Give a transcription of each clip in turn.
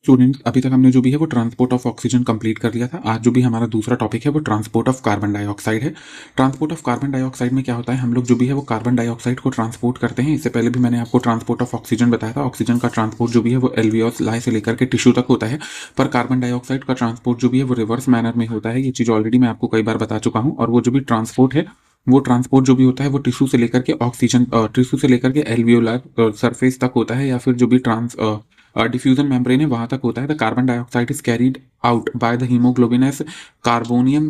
Student, अभी तक हमने जो भी है वो ट्रांसपोर्ट ऑफ ऑक्सीजन कंप्लीट कर लिया था। आज जो भी हमारा दूसरा टॉपिक है वो ट्रांसपोर्ट ऑफ कार्बन डाइऑक्साइड है। ट्रांसपोर्ट ऑफ कार्बन डाइऑक्साइड में क्या होता है, हम लोग जो भी है वो कार्बन डाइऑक्साइड को ट्रांसपोर्ट करते हैं। इससे पहले भी मैंने आपको ट्रांसपोर्ट ऑफ ऑक्सीजन बताया था। ऑक्सीजन का ट्रांसपोर्ट जो भी है वो एल्वियोलाई से लेकर के टिश्यू तक होता है, पर कार्बन डाइऑक्साइड का ट्रांसपोर्ट जो भी है वो रिवर्स मैनर में होता है। ये चीज़ ऑलरेडी मैं आपको कई बार बता चुका हूँ। और वो जो भी ट्रांसपोर्ट है, वो ट्रांसपोर्ट जो भी होता है वो टिश्यू से लेकर के ऑक्सीजन टिश्यू से लेकर के एल्वियोलर सरफेस तक होता है, या फिर जो भी डिफ्यूजन मेम्ब्रेन है वहां तक होता है। The carbon dioxide is carried out by the haemoglobin as carbonium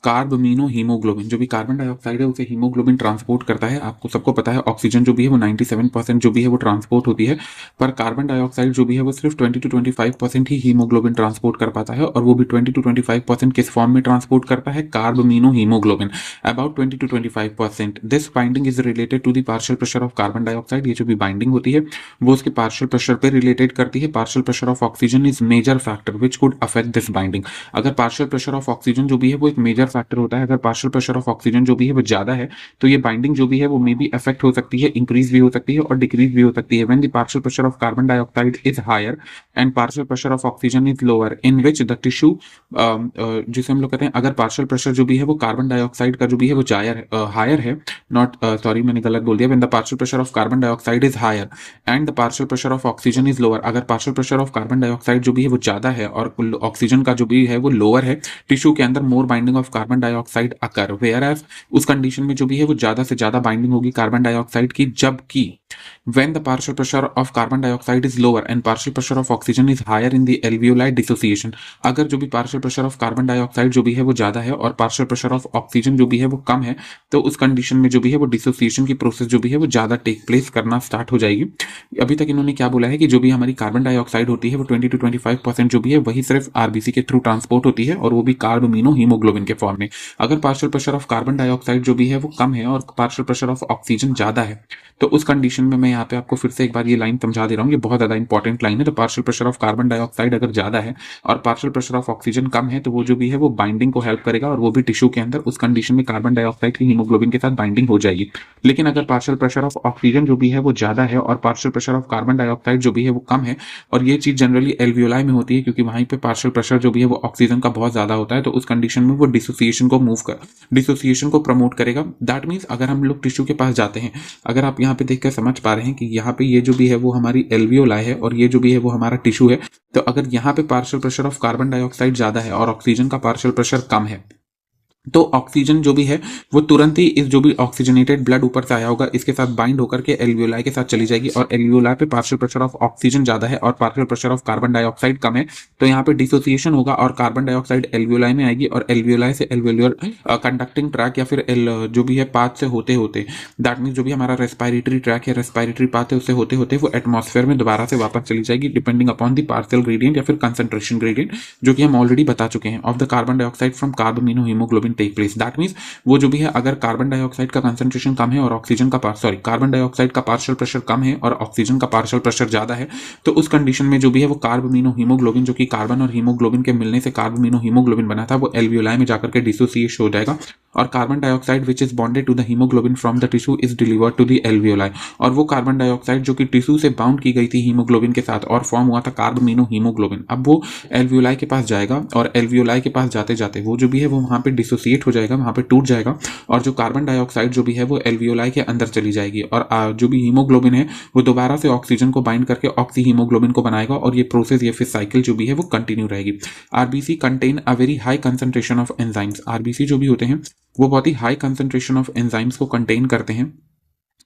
carbamino haemoglobin. जो भी कार्बन डाइऑक्साइड है उसे हीमोग्लोबिन ट्रांसपोर्ट करता है। आपको सबको पता है ऑक्सीजन जो भी है वो 97% जो भी है वो ट्रांसपोर्ट होती है, पर कार्बन डाइऑक्साइड जो भी है वो सिर्फ 20 to 25% ही हीमोग्लोबिन ट्रांसपोर्ट कर पाता है। और वो भी 20 to 25% किस फॉर्म में ट्रांसपोर्ट करता है, carbamino haemoglobin, about 20 to 25%। This binding is related to the partial pressure of carbon dioxide. ये जो भी बाइंडिंग होती है वो उसके पार्शियल प्रेशर पे रिलेटेड करती है। Partial pressure of oxygen is major factor which could affect this binding. अगर पार्शियल प्रेशर ऑफ ऑक्सीजन जो भी है वो एक मेजर फैक्टर होता है, अगर पार्शियल प्रेशर ऑफ ऑक्सीजन जो भी है वो ज्यादा है तो ये बाइंडिंग जो भी है वो मे बी अफेक्ट हो सकती है, इंक्रीज भी हो सकती है और डिक्रीज भी हो सकती है। When the partial pressure of carbon dioxide is higher and partial pressure of oxygen is lower in which the tissue, जिसे हम लोग कहते हैं, अगर पार्शियल प्रेशर जो भी है वो कार्बन डाइऑक्साइड का जो भी है वो हायर है, नॉट सॉरी मैंने गलत बोल दिया। When the partial pressure of carbon dioxide is higher and the partial pressure of oxygen is lower, अगर partial pressure of carbon dioxide जो भी है वो ज्यादा है और ऑक्सीजन का जो भी है वो लोअर है, टिश्यू के अंदर more binding of carbon dioxide occur. Where as उस कंडीशन में जो भी है वो ज्यादा से ज्यादा बाइंडिंग होगी कार्बन डाइऑक्साइड की, जबकि when the partial pressure of carbon dioxide is lower and partial pressure of oxygen is higher in the alveoli dissociation, अगर जो भी partial pressure of carbon dioxide जो भी है वो ज्यादा है और partial pressure of oxygen जो भी है वो कम है, तो उस कंडीशन में जो भी है वो डिसोसिएशन की प्रोसेस जो भी है वो ज्यादा टेक प्लेस करना स्टार्ट हो जाएगी। अभी तक इन्होंने क्या बोला है कि जो भी हमारी कार्बन डाइऑक्साइड होती है वो 20 to 25% जो भी है वही सिर्फ आरबीसी के थ्रू ट्रांसपोर्ट होती है, और वो भी कार्बमीनो हीमोग्लोबिन के फॉर्म में। अगर partial pressure of carbon dioxide जो भी है वो कम है और पार्शियल प्रेशर ऑफ ऑक्सीजन ज्यादा है, तो उस कंडीशन में मैं यहाँ पे आपको फिर से एक बार ये लाइन समझा दे रहा हूँ, ये बहुत ज्यादा इंपॉर्टेंट लाइन है। तो partial pressure of carbon dioxide अगर ज्यादा है और पार्शियल प्रेशर ऑफ ऑक्सीजन कम है, तो वो जो भी है वो बाइंडिंग को हेल्प करेगा और वो भी टिश्यू के अंदर उस कंडीशन में कार्बन डाइऑक्साइड की हीमोग्लोबिन के साथ बाइंडिंग हो जाएगी। लेकिन अगर पार्शियल प्रेशर ऑफ ऑक्सीजन जो भी है वो ज्यादा है और partial pressure of carbon dioxide जो भी है वो कम है, और ये चीज जनरली एल्वियोलाई में होती है क्योंकि वहीं पे पार्शियल प्रेशर जो भी है वो ऑक्सीजन का बहुत ज्यादा होता है, तो उस कंडीशन में वो डिसोसिएशन को प्रमोट करेगा। दैट मीन्स अगर हम लोग टिश्यू के पास जाते हैं, अगर आप यहाँ पे देखकर समझ पा रहे हैं कि यहाँ पे ये जो भी है वो हमारी एल्वियोलाई है और ये जो भी है वो हमारा टिश्यू है, तो अगर यहाँ पे partial pressure of carbon dioxide ज्यादा है और ऑक्सीजन का पार्शियल प्रेशर कम है, तो ऑक्सीजन जो भी है वो तुरंत ही इस जो भी ऑक्सीजनेटेड ब्लड ऊपर से आया होगा इसके साथ बाइंड होकर के एल्वियोलाई के साथ चली जाएगी, और एल्वियोलाई पे पार्शियल प्रेशर ऑफ ऑक्सीजन ज्यादा है और partial pressure of carbon dioxide कम है, तो यहाँ पे डिसोसिएशन होगा और कार्बन डाइऑक्साइड एल्वियोलाई में आएगी और एल्वियोलाई से एल्वियोलर कंडक्टिंग ट्रैक या फिर जो भी है पाथ से होते होते, दैट मीन जो भी हमारा रेस्पिरेटरी ट्रैक या रेस्पिरेटरी पाथ है उससे होते होते वो एटमॉस्फेयर में दोबारा से वापस चली जाएगी, depending upon the partial gradient या फिर कंसंट्रेशन ग्रेडियंट, जो कि हम ऑलरेडी बता चुके हैं, of the carbon dioxide from carbamino haemoglobin take place. That means वो जो भी है अगर कार्बन डाइऑक्साइड का कंसंट्रेशन कम है और ऑक्सीजन का कार्बन डाइऑक्साइड का पार्शियल प्रेशर कम है और ऑक्सीजन का पार्शियल प्रेशर ज्यादा है, तो उस कंडीशन में जो भी है वो कार्बमीनो हीमोग्लोबिन, जो कि कार्बन और हीमोग्लोबिन के मिलने से कार्बमीनो हीमोग्लोबिन बना था, वो एल्वियोलाई में जाकर के डिसोसिएट हो जाएगा और carbon dioxide which is bonded to the haemoglobin from the tissue is delivered to the alveoli, और वो कार्बन डाइऑक्साइड जो कि टिश्यू से बाउंड की गई थी हीमोग्लोबिन के साथ और फॉर्म हुआ था कार्बमीनो हीमोग्लोबिन, अब वो एल्वियोलाई के पास जाएगा और एल्वियोलाई के पास जाते जाते वो जो भी है वो वहां पे डिसोसिएट हो जाएगा, वहां पे टूट जाएगा, और जो कार्बन डाइऑक्साइड जो भी है वो एल्वियोलाई के अंदर चली जाएगी और जो भी हीमोग्लोबिन है वो दोबारा से ऑक्सीजन को बाइंड करके ऑक्सी हीमोग्लोबिन को बनाएगा, और ये प्रोसेस या फिर साइकिल जो भी है वो कंटिन्यू रहेगी। RBC contain a very high concentration of enzymes. RBC जो भी होते हैं वो बहुत ही हाई कंसंट्रेशन ऑफ एंजाइम्स को कंटेन करते हैं,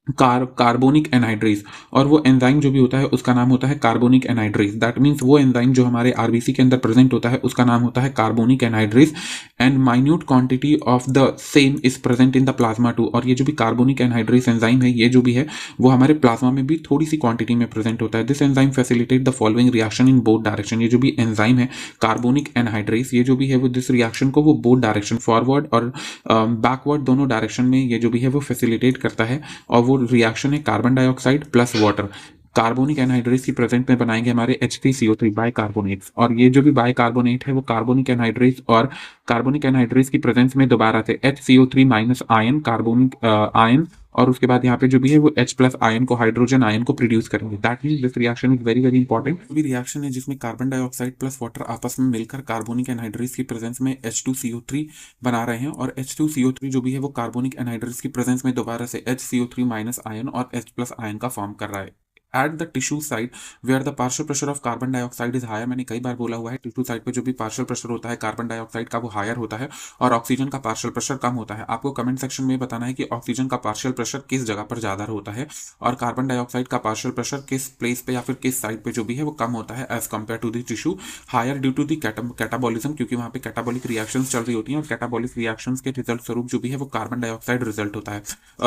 कार्बोनिक एनहाइड्रेज, और वो एंजाइम जो भी होता है उसका नाम होता है कार्बोनिक एनहाइड्रेज। दैट मीन्स वो एंजाइम जो हमारे आरबीसी के अंदर प्रेजेंट होता है उसका नाम होता है carbonic anhydrase, and minute quantity of the same is present in the plasma too. और ये जो भी कार्बोनिक एनहाइड्रेज एंजाइम है ये जो भी है वो हमारे प्लाज्मा में भी थोड़ी सी क्वांटिटी में प्रेजेंट होता है। This enzyme facilitate the following reaction in both direction. ये जो भी एंजाइम है कार्बोनिक एनहाइड्रेज, ये जो भी है वो दिस रिएक्शन को वो बोथ डायरेक्शन, फॉरवर्ड और बैकवर्ड दोनों डायरेक्शन में ये जो भी है वो फैसिलिटेट करता है, और वो रिएक्शन है carbon dioxide plus water. Carbonic anhydrase की प्रेजेंट में बनाएंगे हमारे H3CO3 बाइकार्बोनेट्स, और ये जो भी बाइकार्बोनेट है वो कार्बोनिक एनहाइड्रेज और कार्बोनिक एनहाइड्रेज की प्रेजेंस में दोबारा से HCO3 minus ion carbonic ion और उसके बाद यहाँ पे जो भी है वो H प्लस आयन को, हाइड्रोजन आयन को प्रोड्यूस करेंगे। That means this reaction is very very important. भी रिएक्शन है जिसमें कार्बन डाइऑक्साइड प्लस वाटर आपस में मिलकर कार्बोनिक एनहाइड्रेस की प्रेजेंस में H2CO3 बना रहे हैं, और H2CO3 जो भी है वो कार्बोनिक एनहाइड्रेस की प्रेजेंस में दोबारा से HCO3 माइनस आयन और H प्लस आयन का फॉर्म कर रहा है at the tissue side where the partial pressure of carbon dioxide is higher. मैंने कई बार बोला हुआ है टिश्यू साइड पे जो भी पार्शियल प्रेशर होता है कार्बन डाइऑक्साइड का वो हायर होता है और ऑक्सीजन का पार्शियल प्रेशर कम होता है। आपको कमेंट सेक्शन में बताना है कि ऑक्सीजन का पार्शियल प्रेशर किस जगह पर ज्यादा होता है और कार्बन डाइऑक्साइड का पार्शियल प्रेशर किस प्लेस पे या फिर किस साइड पे जो भी है वो कम होता है as compare to the tissue. Higher due to the catabolism, क्योंकि वहाँ पे कैटाबॉलिक रिएक्शंस चल रही होती हैं और कैटाबॉलिक रिएक्शंस के रिजल्ट स्वरूप जो भी है वो कार्बन डाइऑक्साइड रिजल्ट होता है,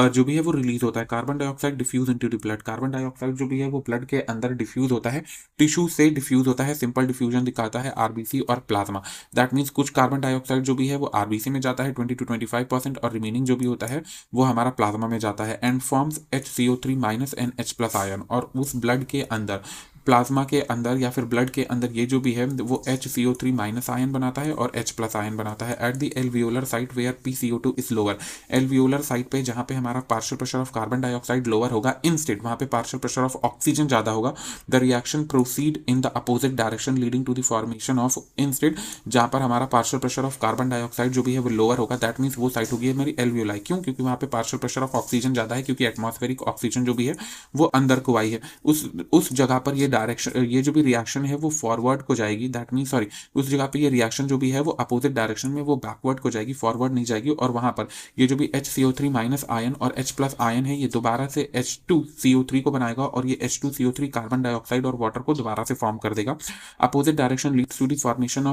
जो भी है वो रिलीज होता है। Carbon dioxide diffuse into the blood, carbon dioxide जो भी है वो ब्लड के अंदर डिफ्यूज होता है, टिश्यू से डिफ्यूज होता है। सिंपल डिफ्यूजन दिखाता है आरबीसी और प्लाज्मा। दैट मीन्स कुछ कार्बन डाइऑक्साइड जो भी है वो आरबीसी में जाता है 20 to 25% और रिमेनिंग जो भी होता है वो हमारा प्लाज्मा में जाता है and forms HCO3 minus and H plus ion. और उस ब्लड के अंदर, प्लाज्मा के अंदर या फिर ब्लड के अंदर ये जो भी है वो HCO3 माइनस आयन बनाता है और H प्लस आयन बनाता है at the alveolar site where PCO2 is lower. Alveolar site पे जहाँ पे हमारा partial pressure of carbon dioxide lower होगा, इंस्टेड वहाँ पे पार्शियल प्रेशर ऑफ ऑक्सीजन ज्यादा होगा। The reaction proceed in the opposite direction leading to the formation of, instead जहाँ पर हमारा partial pressure of carbon dioxide जो भी है वो लोअर होगा, दैट मीन्स वो साइट होगी हमारी एल्वियोलाई। क्यों? क्योंकि वहाँ पे पार्शियल प्रेशर ऑफ ऑक्सीजन ज्यादा है, क्योंकि एटमॉस्फेरिक ऑक्सीजन जो भी है वो अंदर को आई है। उस जगह पर ये डायरेक्शन, ये जो भी रिएक्शन है वो फॉरवर्ड को जाएगी। दैट मीन सॉरी, उस जगह पे ये रिएक्शन जो भी है वो अपोजिट डायरेक्शन में वो बैकवर्ड को जाएगी, फॉरवर्ड नहीं जाएगी। और वहां पर ये जो भी HCO3 माइनस आयन और H प्लस आयन है ये दोबारा से H2CO3 को बनाएगा और ये H2CO3 कार्बन डाइऑक्साइड और वाटर को दोबारा से फॉर्म कर देगा। Opposite direction leads to the formation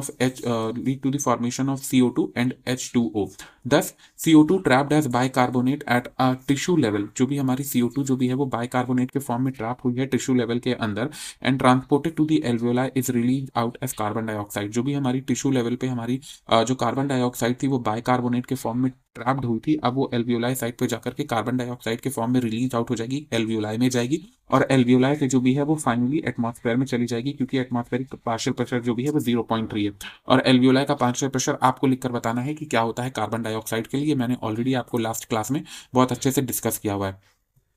of CO2 and H2O। Thus CO2 trapped as bicarbonate at a tissue level, जो भी हमारी CO2 जो भी है वो बाइकार्बोनेट के फॉर्म में ट्रैप हुई है टिश्यू लेवल के अंदर and transported to the alveoli is release out as carbon dioxide. जो भी हमारी टिश्यू लेवल पे हमारी जो कार्बन डाइऑक्साइड थी वो बाइकार्बोनेट के फॉर्म में ट्रैप्ड हुई थी, अब वो एल्वियोलाई साइड पे जाकर के कार्बन डाइऑक्साइड के फॉर्म में रिलीज आउट हो जाएगी, एल्वियोलाई में जाएगी और एल्वियोलाई से जो भी है वो फाइनली एटमॉस्फेयर में चली जाएगी, क्योंकि एटमॉस्फेरिक पार्शियल प्रेशर जो भी है वो 0.3 है। और एल्वियोलाई का पार्शियल प्रेशर आपको लिखकर बताना है कि क्या होता है कार्बन डाइऑक्साइड के लिए। मैंने ऑलरेडी आपको लास्ट क्लास में बहुत अच्छे से डिस्कस किया हुआ है।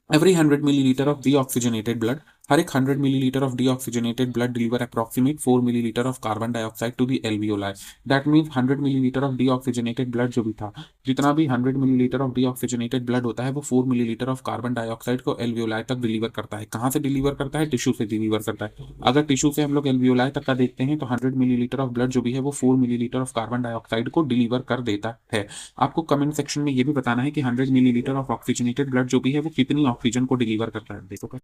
Every 100 millilitre of deoxygenated blood, हर एक 100 millilitre of deoxygenated blood deliver approximate 4 millilitre of carbon dioxide to the alveoli. That means 100 millilitre of deoxygenated blood जो भी था, जितना भी 100 मिलीलीटर ऑफ डीऑक्सीजनेटेड ब्लड होता है वो 4 मिलीलीटर ऑफ कार्बन डाइऑक्साइड को एल्वियोलाई तक डिलीवर करता है। कहाँ से डिलीवर करता है? टिश्यू से डिलीवर करता है। अगर टिश्यू से हम लोग एल्वियोलाई तक का देखते हैं तो 100 मिलीलीटर ऑफ ब्लड जो भी है वो 4 मिलीलीटर ऑफ कार्बन डाइऑक्साइड को डिलीवर कर देता है। आपको कमेंट सेक्शन में ये भी बताना है कि 100 मिलीलीटर ऑफ ऑक्सीजनेटेड ब्लड जो भी है वो कितनी ऑक्सीजन को डिलीवर करता है। देखो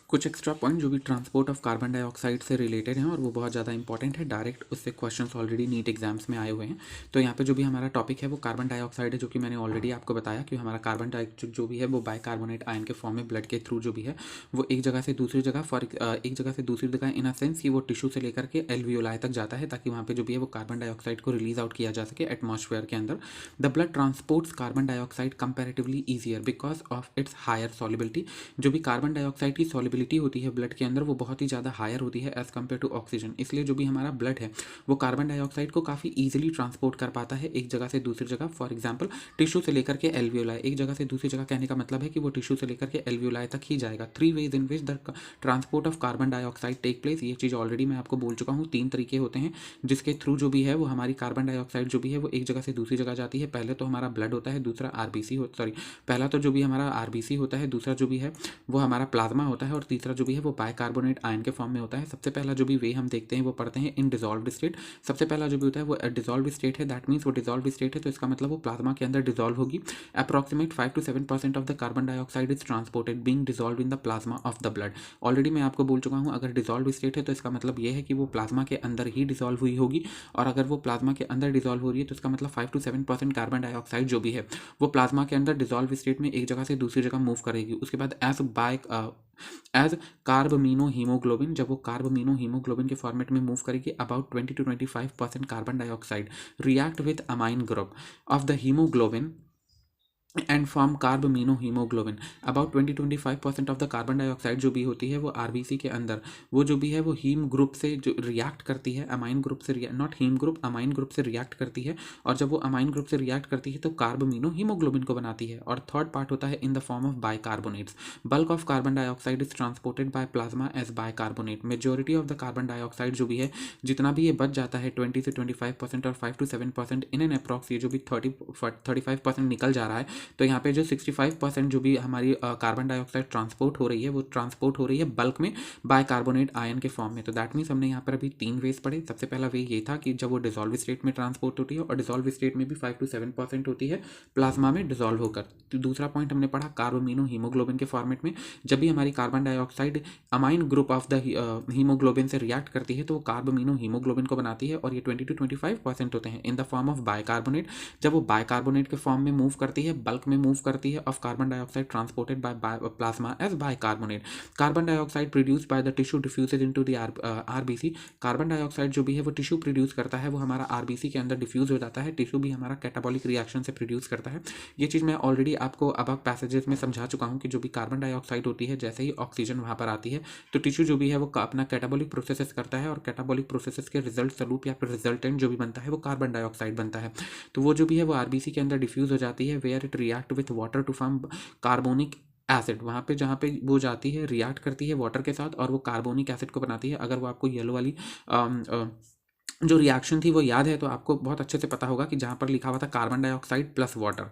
कुछ एक्स्ट्रा पॉइंट जो भी ट्रांसपोर्ट ऑफ कार्बन डाइऑक्साइड से रिलेटेड हैं और वो बहुत ज़्यादा इंपॉर्टेंट है, डायरेक्ट उससे क्वेश्चंस ऑलरेडी नीट एग्जाम्स में आए हुए हैं। तो यहाँ पे जो भी हमारा टॉपिक है वो कार्बन डाइऑक्साइड है, जो कि मैंने ऑलरेडी आपको बताया कि हमारा कार्बन डाइऑक्साइड जो भी है वो बाइकार्बोनेट आयन के फॉर्म में ब्लड के थ्रू जो भी है वो एक जगह से दूसरी जगह एक जगह से दूसरी जगह इन अ सेंस कि वो टिश्यू से लेकर के एल्वियोलाई तक जाता है, ताकि वहाँ पे जो भी है वो कार्बन डाइऑक्साइड को रिलीज आउट किया जा सके एटमॉस्फेयर के अंदर। The blood transports carbon dioxide comparatively easier because of its higher solubility. जो भी कार्बन डाइऑक्साइड की सॉलिबिलिटी होती है ब्लड के अंदर वो बहुत ही ज़्यादा हायर होती है एज कम्पेयर टू ऑक्सीजन, इसलिए जो भी हमारा ब्लड है वो कार्बन डाइऑक्साइड को काफ़ी ईजिली ट्रांसपोर्ट कर पाता है एक जगह से दूसरी जगह। फॉर एग्जाम्पल टिश्यू से लेकर के एल्वियोलाई, एक जगह से दूसरी जगह कहने का मतलब है कि वो टिश्यू से लेकर के एल्वियोलाई तक ही जाएगा। 3 ways in which the transport of carbon dioxide take place. ये चीज़ ऑलरेडी मैं आपको बोल चुका हूँ, 3 तरीके होते हैं जिसके थ्रू जो भी है वो हमारी कार्बन डाइऑक्साइड जो भी है वो एक जगह से दूसरी जगह जाती है। पहले तो हमारा ब्लड होता है, दूसरा आरबीसी हो सॉरी पहला तो जो भी हमारा आरबीसी होता है, दूसरा जो भी है वो हमारा प्लाज्मा होता है और तीसरा जो भी है वो बाइकार्बोनेट आयन के फॉर्म में होता है। सबसे पहला जो भी वे हम देखते हैं वो पढ़ते हैं इन डिजॉल्व्ड स्टेट। सबसे पहला जो भी होता है वो डिजॉल्व्ड स्टेट है, दैट मीन्स वो डिजॉल्व्ड स्टेट है तो इसका मतलब वो प्लाज्मा के अंदर डिजॉल्व होगी। Approximate 5 to 7% of the carbon dioxide is transported being dissolve in the plasma of the blood. Already मैं आपको बोल चुका हूँ, अगर डिजॉल्व स्टेट है तो इसका मतलब ये है कि वो प्लाज्मा के अंदर ही डिजॉल्व हुई होगी, और अगर वो प्लाज्मा के अंदर डिजॉल्व हो रही है तो इसका मतलब 5 to 7% कार्बन डाइऑक्साइड जो भी है वो प्लाज्मा के अंदर डिजॉल्व स्टेट में एक जगह से दूसरी जगह मूव करेगी। उसके बाद एज कार्बमीनो हीमोग्लोबिन, जब वो कार्बमीनो हीमोग्लोबिन के फॉर्मेट में मूव करेगी about 20 to 25% carbon dioxide react with amine group of the haemoglobin and form carbamino haemoglobin. About 20-25% of the carbon dioxide जो भी होती है वो आरबीसी के अंदर वो जो भी है वो हीम ग्रुप से जो रिएक्ट करती है, अमाइन ग्रुप से, not haem group, amine group से रिएक्ट करती है। और जब वो अमाइन ग्रुप से रिएक्ट करती है तो कार्बमिनो हीमोग्लोबिन को बनाती है। और थर्ड पार्ट होता है in the form of bicarbonates. Bulk of carbon dioxide is transported by plasma as bicarbonate. Majority of the carbon dioxide जो भी है जितना भी ये बच जाता है 20 से 25% और 5 to 7% इन एन अप्रॉक्स, ये जो भी 35% निकल जा रहा है, तो यहाँ पे जो 65% जो भी हमारी कार्बन डाइऑक्साइड ट्रांसपोर्ट हो रही है वो ट्रांसपोर्ट हो रही है बल्क में बाइकार्बोनेट आयन के फॉर्म में। तो दैट मीन्स हमने यहाँ पर अभी 3 वेज पढ़े। सबसे पहला वे ये था कि जब वो डिसॉल्व स्टेट में ट्रांसपोर्ट होती है, और डिसॉल्व स्टेट में भी 5 to 7% होती है प्लाज्मा में डिसॉल्व होकर। तो दूसरा पॉइंट हमने पढ़ा कार्बोमिनो हीमोग्लोबिन के फॉर्मेट में, जब भी हमारी carbon dioxide amine group of the haemoglobin से रिएक्ट करती है तो वो कार्बोमिनो हीमोग्लोबिन को बनाती है, और ये 20 to 25% होते हैं इन द फॉर्म ऑफ बाइकार्बोनेट। जब वो बाइकार्बोनेट के फॉर्म में मूव करती है, बल्क में मूव करती है, of carbon dioxide transported by plasma as bicarbonate. Carbon dioxide produced by the tissue diffuses into the RBC. Carbon dioxide जो भी है वो टिश्यू प्रोड्यूस करता है, वो हमारा आरबीसी के अंदर डिफ्यूज हो जाता है। टिश्यू भी हमारा कैटाबॉलिक रिएक्शन से प्रोड्यूस करता है। ये चीज़ मैं ऑलरेडी आपको अब पैसेजेस में समझा चुका हूँ कि जो भी कार्बन डाइऑक्साइड होती है, जैसे ही ऑक्सीजन वहाँ पर आती है तो टिश्यू जो भी है वो अपना कैटाबॉलिक प्रोसेसेस करता है, और कैटाबॉलिक प्रोसेसेस के रिजल्ट स्वरूप या फिर रिजल्टेंट जो भी बनता है वो कार्बन डाइऑक्साइड बनता है। तो वो जो भी है वो आरबीसी के अंदर डिफ्यूज हो जाती है, where it react with water to form carbonic acid. वहाँ पे जहाँ पे वो जाती है रिएक्ट करती है वाटर के साथ और वो कार्बोनिक एसिड को बनाती है। अगर वो आपको येलो वाली जो रिएक्शन थी वो याद है तो आपको बहुत अच्छे से पता होगा कि जहाँ पर लिखा हुआ था carbon dioxide plus water,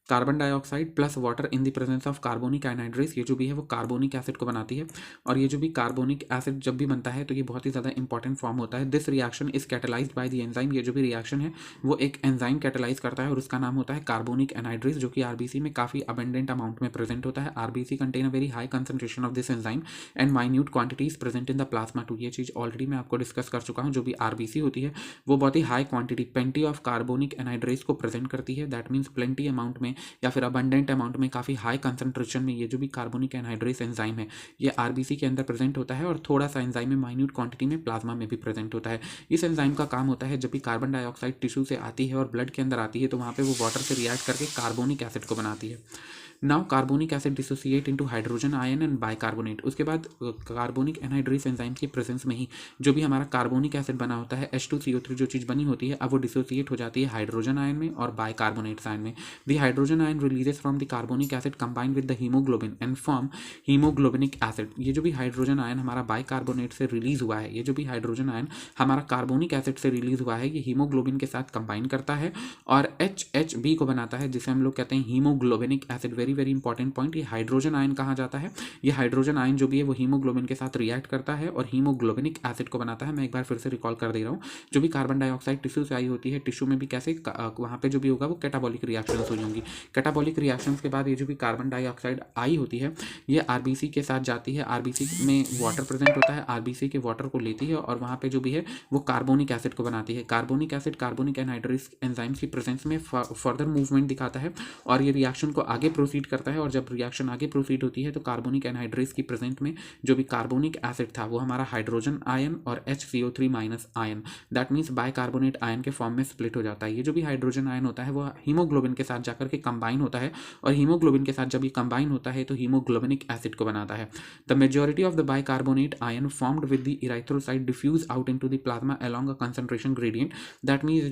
carbon dioxide plus water in the presence of carbonic anhydrase, ये जो भी है वो कार्बोनिक एसिड को बनाती है। और ये जो भी कार्बोनिक एसिड जब भी बनता है तो ये बहुत ही ज़्यादा इंपॉर्टेंट फॉर्म होता है। This reaction is catalysed by the enzyme. ये जो भी रिएक्शन है वो एक एंजाइम कैटलाइज करता है और उसका नाम होता है कार्बोनिक एनहाइड्रेस, जो कि आरबीसी में काफ़ी अबेंडेंट अमाउंट में प्रेजेंट होता है। RBC contain a very high concentration of this enzyme and minute quantities present in the plasma too. ये चीज़ ऑलरेडी मैं आपको डिस्कस कर चुका हूँ। जो भी आरबीसी होती है वो बहुत ही high quantity, plenty of carbonic anhydrase को प्रेजेंट करती है। दैट मीन्स प्लेंटी अमाउंट में या फिर अबंडेंट अमाउंट में, काफ़ी हाई कंसंट्रेशन में ये जो भी कार्बोनिक एनहाइड्रेस एंजाइम है ये आरबीसी के अंदर प्रेजेंट होता है, और थोड़ा सा एंजाइम में माइन्यूट क्वांटिटी में प्लाज्मा में भी प्रेजेंट होता है। इस एंजाइम का काम होता है जब भी कार्बन डाइऑक्साइड टिश्यू से आती है और ब्लड के अंदर आती है तो वहाँ पे वो वाटर से रिएक्ट करके कार्बोनिक एसिड को बनाती है। Now carbonic acid dissociate into hydrogen ion and bicarbonate. उसके बाद कार्बोनिक एनहाइड्रेस एंजाइम की प्रेजेंस में ही जो भी हमारा कार्बोनिक एसिड बना होता है H2CO3 जो चीज़ बनी होती है अब वो डिसोसिएट हो जाती है हाइड्रोजन आयन में और बाइकार्बोनेट्स आयन में। The hydrogen ion releases from the carbonic acid combined with the haemoglobin and form haemoglobinic acid. ये जो भी हाइड्रोजन आयन हमारा बाइकार्बोनेट से रिलीज हुआ है, ये जो भी हाइड्रोजन आयन हमारा कार्बोनिक एसिड से रिलीज हुआ है, ये हीमोग्लोबिन के साथ कंबाइन करता है और HHB को बनाता है, जिसे हम लोग कहते हैं haemoglobinic acid. Very very important point, ये हाइड्रोजन आयन कहाँ जाता है, ये हाइड्रोजन आयन जो भी है वो हीमोग्लोबिन के साथ रिएक्ट करता है और हीमोग्लोबिनिक एसिड को बनाता है। मैं एक बार फिर से रिकॉल कर दे रहा हूँ, जो भी कार्बन डाइऑक्साइड टिश्यू से आई होती है, टिश्यू में भी कैसे वहाँ पे जो भी होगा वो कैटाबॉलिक रिएक्शंस हुई होंगी। कैटाबॉलिक रिएक्शंस के बाद ये जो भी कार्बन डाइऑक्साइड आई होती है ये आरबीसी के साथ जाती है। आरबीसी में वाटर प्रेजेंट होता है, आरबीसी के वाटर को लेती है और वहाँ पे जो भी है वो कार्बोनिक एसिड को बनाती है। Carbonic acid carbonic anhydrase enzymes की प्रेजेंस में फर्दर मूवमेंट दिखाता है और ये रिएक्शन को आगे प्रोसीड करता है। और जब रिएक्शन आगे प्रोसीड होती है तो कार्बोनिक एनहाइड्रेस की प्रेजेंट में जो भी कार्बोनिक एसिड था वो हमारा हाइड्रोजन आयन और HCO3 minus ion, that means bicarbonate ion के फॉर्म में स्प्लिट हो जाता है। ये जो भी हाइड्रोजन आयन होता है वो हीमोग्लोबिन के साथ जाकर के कंबाइन होता है और हीमोग्लोबिन के साथ जब ये कंबाइन होता है तो हीमोग्लोबिनिक एसिड को बनाता है। The majority of the bicarbonate ion formed with the erythrocyte diffuse out into the plasma along a concentration gradient. That means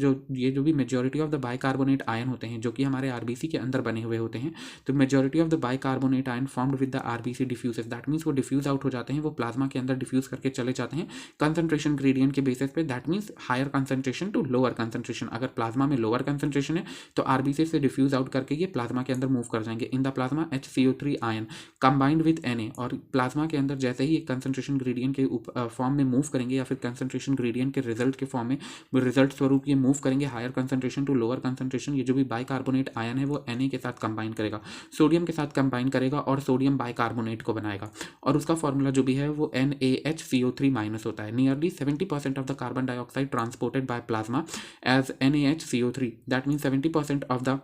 जो भी majority of the bicarbonate ion होते हैं जो कि हमारे आरबीसी के अंदर बने हुए होते हैं, तो majority of the bicarbonate ion formed with the RBC diffuses, that means वो डिफ्यूज आउट हो जाते हैं, वो प्लाज्मा के अंदर डिफ्यूज करके चले जाते हैं कंसंट्रेशन ग्रेडियंट के बेसिस पे। That means higher concentration to lower concentration. अगर प्लाज्मा में लोअर कंसंट्रेशन है तो आरबीसी से डिफ्यूज आउट करके ये प्लाज्मा के अंदर मूव कर जाएंगे। In the plasma HCO3 ion combined with Na, और प्लाज्मा के अंदर जैसे ही कंसंट्रेशन ग्रेडियंट के फॉर्म में मूव करेंगे या फिर कंसंट्रेशन ग्रेडियंट के रिजल्ट के फॉर्म में रिजल्ट स्वरूप ये मूव करेंगे higher concentration to lower concentration. ये जो भी बाइकार्बोनेट आयन है वो Na के साथ कंबाइन करेगा, सोडियम के साथ कंबाइन करेगा और सोडियम बाइकार्बोनेट को बनाएगा और उसका फॉर्मूला जो भी है वो NaHCO3 माइनस होता है। Nearly 70% of the carbon dioxide transported by plasma as NaHCO3, that mean 70% of the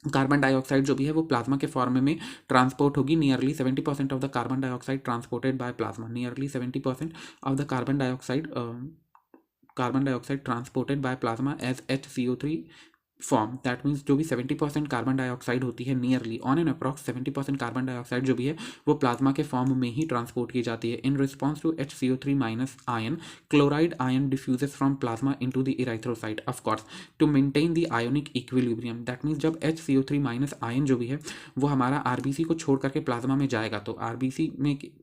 carbon dioxide जो भी है वो प्लाज्मा के फॉर्म में ट्रांसपोर्ट होगी। Nearly 70% of the carbon dioxide transported by plasma, nearly 70% of the carbon dioxide transported by plasma as HCO3 form, that means जो भी 70% carbon dioxide होती है, nearly on an approx 70% carbon dioxide जो भी है वो प्लाज्मा के फॉर्म में ही ट्रांसपोर्ट की जाती है। In response to HCO3 minus ion, chloride ion diffuses from plasma into the erythrocyte of course to maintain the ionic equilibrium. That means जब HCO3 माइनस आयन जो भी है वो हमारा आरबीसी को छोड़ करके प्लाज्मा में जाएगा तो आरबीसी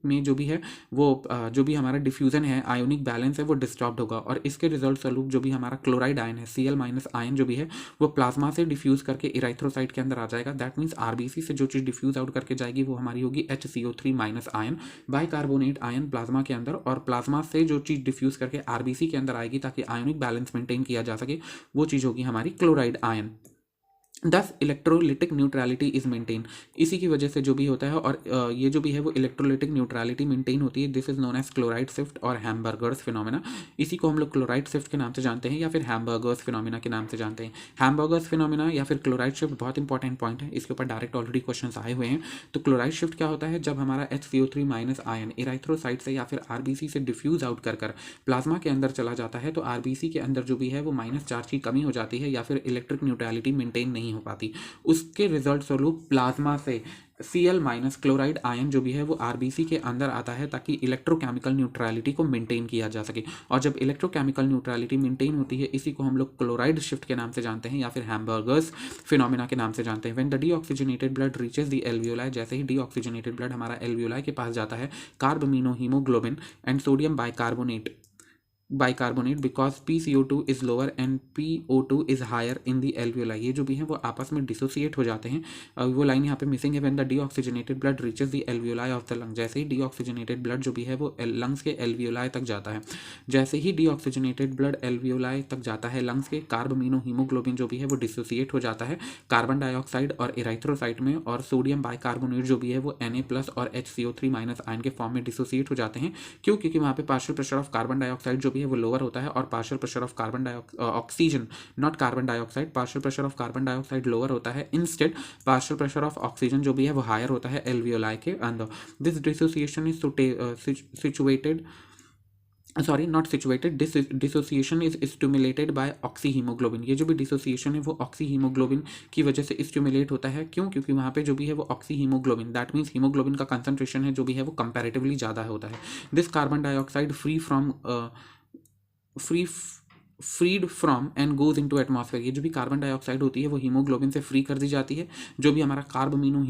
में जो भी है वो जो भी हमारा डिफ्यूजन है, आयोनिक बैलेंस है, वो डिस्टर्ब होगा और इसके रिजल्ट स्वरूप जो भी हमारा क्लोराइड आयन है, Cl माइनस आयन जो भी है वो प्लाज्मा से डिफ्यूज करके इराइथ्रोसाइट के अंदर आ जाएगा। दैट मीन्स आरबीसी से जो चीज़ डिफ्यूज आउट करके जाएगी वो हमारी होगी HCO3 minus ion, bicarbonate ion plasma के अंदर, और प्लाज्मा से जो चीज़ डिफ्यूज करके आरबीसी के अंदर आएगी ताकि आयोनिक बैलेंस मेंटेन किया जा सके वो चीज़ होगी हमारी क्लोराइड आयन। दस इलेक्ट्रोलिटिक न्यूट्रलिटी इज मेंटेन, इसी की वजह से जो भी होता है और ये जो भी है वो इलेक्ट्रोलिटिक न्यूट्रलिटी मेंटेन होती है। This is known as chloride shift और हैमबर्गर्स फिनोमेना। इसी को हम लोग क्लोराइड शिफ्ट के नाम से जानते हैं या फिर हैमबर्गर्स फिनोमेना के नाम से जानते हैं। हैमबर्गर्स फिनोमेना या फिर क्लोराइड शिफ्ट बहुत इंपॉर्टेंट पॉइंट है, इसके ऊपर डायरेक्ट ऑलरेडी क्वेश्चन आए हुए हैं। तो क्लोराइड शिफ्ट क्या होता है, जब हमारा HCO3 माइनस आयन इराइथ्रोसाइट से या फिर आरबीसी से डिफ्यूज आउट कर प्लाज्मा के अंदर चला जाता है तो आरबीसी के अंदर जो भी है वो माइनस चार्ज की कमी हो जाती है या फिर इलेक्ट्रिक न्यूट्रलिटी मेंटेन नहीं हो पाती। उसके रिजल्ट स्वरूप प्लाज्मा से Cl माइनस क्लोराइड आयन जो भी है वो आरबीसी के अंदर आता है ताकि इलेक्ट्रोकेमिकल न्यूट्रलिटी को मेंटेन किया जा सके। और जब इलेक्ट्रोकेमिकल न्यूट्रलिटी मेंटेन होती है इसी को हम लोग क्लोराइड शिफ्ट के नाम से जानते हैं या फिर हैमबर्गर्स फिनोमेना के नाम से जानते हैं। When the deoxygenated blood reaches the alveoli, जैसे ही डीऑक्सीजनेटेड ब्लड हमारा एल्वियोलाई के पास जाता है, carbamino haemoglobin and sodium bicarbonate because PCO2 is lower and PO2 is higher in the alveoli, ये जो भी है वो आपस में डिसोसिएट हो जाते हैं। वो लाइन यहाँ पे मिसिंग है। When the deoxygenated blood reaches the alveoli of the lung, जैसे ही डीऑक्सीजनेटेड ब्लड जो भी है वो लंग्स के एल्वियोलाई तक जाता है, जैसे ही डीऑक्सीजनेटेड ब्लड एल्वियोलाई तक जाता है लंग्स के, कार्बमिनो हीमोग्लोबिन जो भी है वो डिसोसिएट हो जाता है कार्बन डाइऑक्साइड और इराइथ्रोसाइट में, और सोडियम बाइकार्बोनेट जो भी है वो Na+ और HCO3 माइनस आयन के फॉर्म में डिसोसिएट हो जाते हैं। क्यों? क्योंकि वहाँ पे partial pressure of carbon dioxide जो भी है वो लोअर होता है और partial pressure of oxygen, not carbon dioxide, partial pressure of carbon dioxide lower होता है, instead partial pressure of oxygen जो भी है वो हायर होता है एल्वियोलाई के अंदर। This dissociation is situated not situated, dissociation is stimulated by oxyhaemoglobin. ये जो भी डिसोसिएशन है वो ऑक्सीहीमोग्लोबिन की वजह से स्टिमुलेट होता है। क्यों? क्योंकि वहाँ पे जो भी है वो ऑक्सीहीमोग्लोबिन, दैट मीन्स हीमोग्लोबिन का कंसंट्रेशन है जो भी है वो कंपैरेटिवली ज़्यादा होता है। This carbon dioxide freed from and goes into atmosphere, ये जो भी कार्बन डाइऑक्साइड होती है वो हीमोग्लोबिन से फ्री कर दी जाती है। जो भी हमारा कार्बमिनो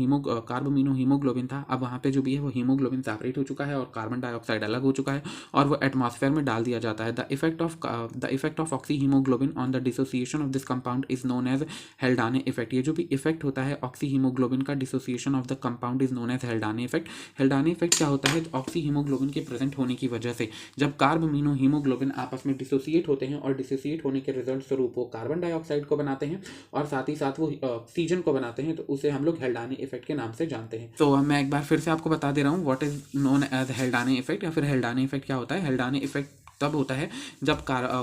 हीमोग्लोबिन था, अब वहाँ पे जो भी है वो हीमोग्लोबिन सेपरेट हो चुका है और कार्बन डाइऑक्साइड अलग हो चुका है और वो एटमॉस्फेयर में डाल दिया जाता है। The effect of oxy haemoglobin on the dissociation of this compound is known as Haldane effect. ये जो भी इफेक्ट होता है ऑक्सी हीमोग्लोबिन का dissociation of the compound is known as Haldane effect. Haldane effect क्या होता है? ऑक्सी हीमोग्लोबिन के प्रेजेंट होने की वजह से जब कार्बमिनो हीमोग्लोबिन आपस में डिसोसिएट होते हैं और डिसोसिएट होने के रिजल्ट स्वरूप वो कार्बन डाइऑक्साइड को बनाते हैं और साथ ही साथ वो ऑक्सीजन को बनाते हैं, तो उसे हम लोग हेल्डाने इफेक्ट के नाम से जानते हैं। तो मैं एक बार फिर से आपको बता दे रहा हूँ what is known as Haldane effect या फिर हेल्डाने इफेक्ट क्या होता है। हेल्डाने इफेक्ट तब होता है जब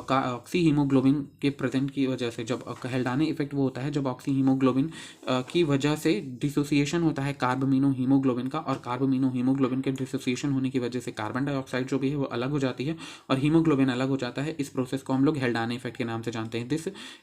ऑक्सी हीमोग्लोबिन के प्रेजेंट की वजह से, जब हेल्डाने इफेक्ट वो होता है जब ऑक्सी हीमोग्लोबिन की वजह से डिसोसिएशन होता है कार्बमिनो हीमोग्लोबिन का, और कार्बमिनो हीमोग्लोबिन के डिसोसिएशन होने की वजह से कार्बन डाइऑक्साइड जो भी है वो अलग हो जाती है और हीमोग्लोबिन अलग हो जाता है। इस प्रोसेस को हम लोग हेल्डाने इफेक्ट के नाम से जानते हैं।